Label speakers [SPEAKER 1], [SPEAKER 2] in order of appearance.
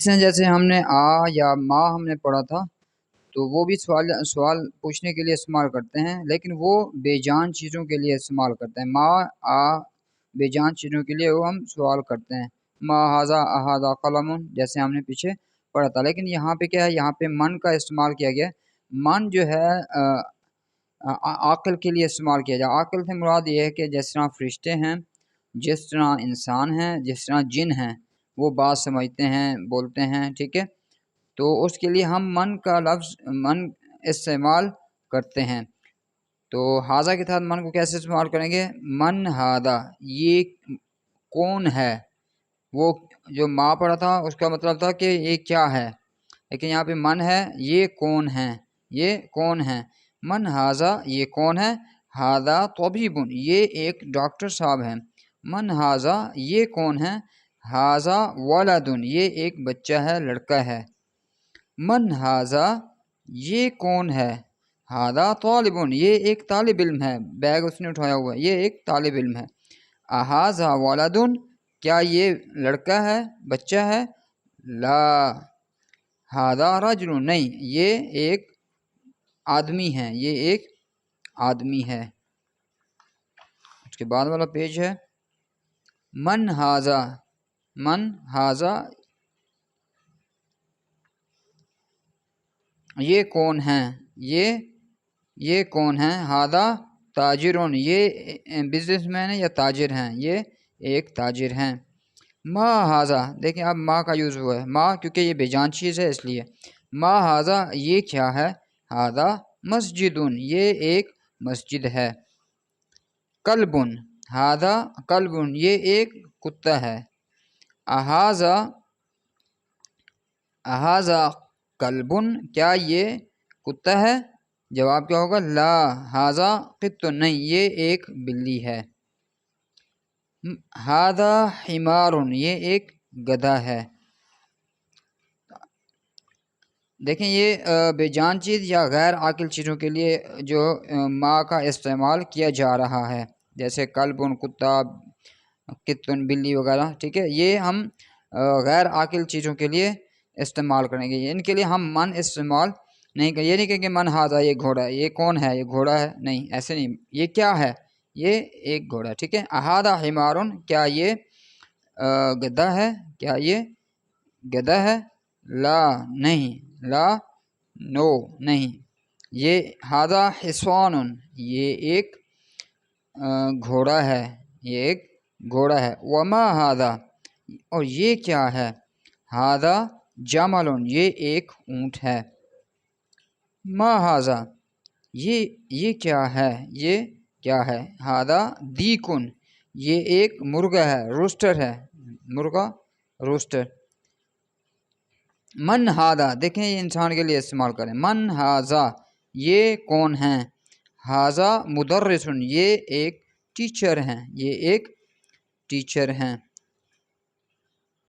[SPEAKER 1] اس میں جیسے ہم نے آ یا ما ہم نے پڑھا تھا تو وہ بھی سوال پوچھنے کے لیے استعمال کرتے ہیں، لیکن وہ بے جان چیزوں کے لیے استعمال کرتے ہیں۔ ما آ بے جان چیزوں کے لیے وہ ہم سوال کرتے ہیں۔ ما ھذا اھذا قلم، جیسے ہم نے پیچھے پڑھا تھا۔ لیکن یہاں پہ کیا ہے، یہاں پہ من کا استعمال کیا گیا۔ من جو ہے عقل کے لیے استعمال کیا جائے۔ عقل سے مراد یہ ہے کہ جس طرح فرشتے ہیں، جس طرح انسان ہیں، جس طرح جن ہیں، وہ بات سمجھتے ہیں، بولتے ہیں، ٹھیک ہے، تو اس کے لیے ہم من کا لفظ من استعمال کرتے ہیں۔ تو ھذا کے ساتھ من کو کیسے استعمال کریں گے؟ من ھذا، یہ کون ہے۔ وہ جو ما پڑھا تھا اس کا مطلب تھا کہ یہ کیا ہے، لیکن یہاں پہ من ہے، یہ کون ہے، یہ کون ہے۔ من ھذا، یہ کون ہے۔ ھذا طبیب، یہ ایک ڈاکٹر صاحب ہیں۔ من ھذا، یہ کون ہے۔ ھذا ولد، یہ ایک بچہ ہے، لڑکا ہے۔ من ھذا، یہ کون ہے۔ ھذا طالب، یہ ایک طالب علم ہے، بیگ اس نے اٹھایا ہوا ہے، یہ ایک طالب علم ہے۔ اھذا ولد، کیا یہ لڑکا ہے، بچہ ہے۔ لا، ھذا رجل، نہیں، یہ ایک آدمی ہے، یہ ایک آدمی ہے۔ اس کے بعد والا پیج ہے من ھذا، من ھذا، یہ کون ہے، یہ کون ہے۔ ھذا تاجر، یہ بزنس مین ہے یا تاجر ہیں، یہ ایک تاجر ہیں۔ ما ھذا، دیکھیں اب ما کا یوز ہوا ہے، ما کیونکہ یہ بے جان چیز ہے اس لیے۔ ما ھذا، یہ کیا ہے۔ ھذا مسجد، یہ ایک مسجد ہے۔ کلب، ھذا کلب، یہ ایک کتا ہے۔ اھذا کلب، کیا یہ کتا ہے۔ جواب کیا ہوگا، لا، ھذا قط، نہیں، یہ ایک بلی ہے۔ ھذا حمار، یہ ایک گدھا ہے۔ دیکھیں یہ بے جان چیز یا غیر عاقل چیزوں کے لیے جو ما کا استعمال کیا جا رہا ہے، جیسے کلب، کتا، قطن، بلی وغیرہ، ٹھیک ہے، یہ ہم غیر عاقل چیزوں کے لیے استعمال کریں گے، ان کے لیے ہم من استعمال نہیں کریں۔ یہ نہیں کہیں گے من ھذا، یہ گھوڑا ہے، یہ کون ہے، یہ گھوڑا ہے، نہیں، ایسے نہیں، یہ کیا ہے، یہ ایک گھوڑا ہے، ٹھیک ہے۔ اھذا حمار، کیا یہ گدھا ہے، کیا یہ گدھا ہے۔ لا، نہیں، لا، نو، نہیں، یہ ھذا حصان، یہ ایک گھوڑا ہے، یہ ایک گھوڑا ہے۔ وما ھذا، اور یہ کیا ہے۔ ھذا جمل، یہ ایک اونٹ ہے۔ ما ھذا، یہ کیا ہے، یہ کیا ہے۔ ھذا دیک، یہ ایک مرغا ہے، روسٹر ہے، مرغا روسٹر۔ من ھذا، دیکھیں یہ انسان کے لیے استعمال کریں۔ من ھذا، یہ کون ہیں۔ ھذا مدرس، یہ ایک ٹیچر ہیں، یہ ایک ٹیچر ہیں۔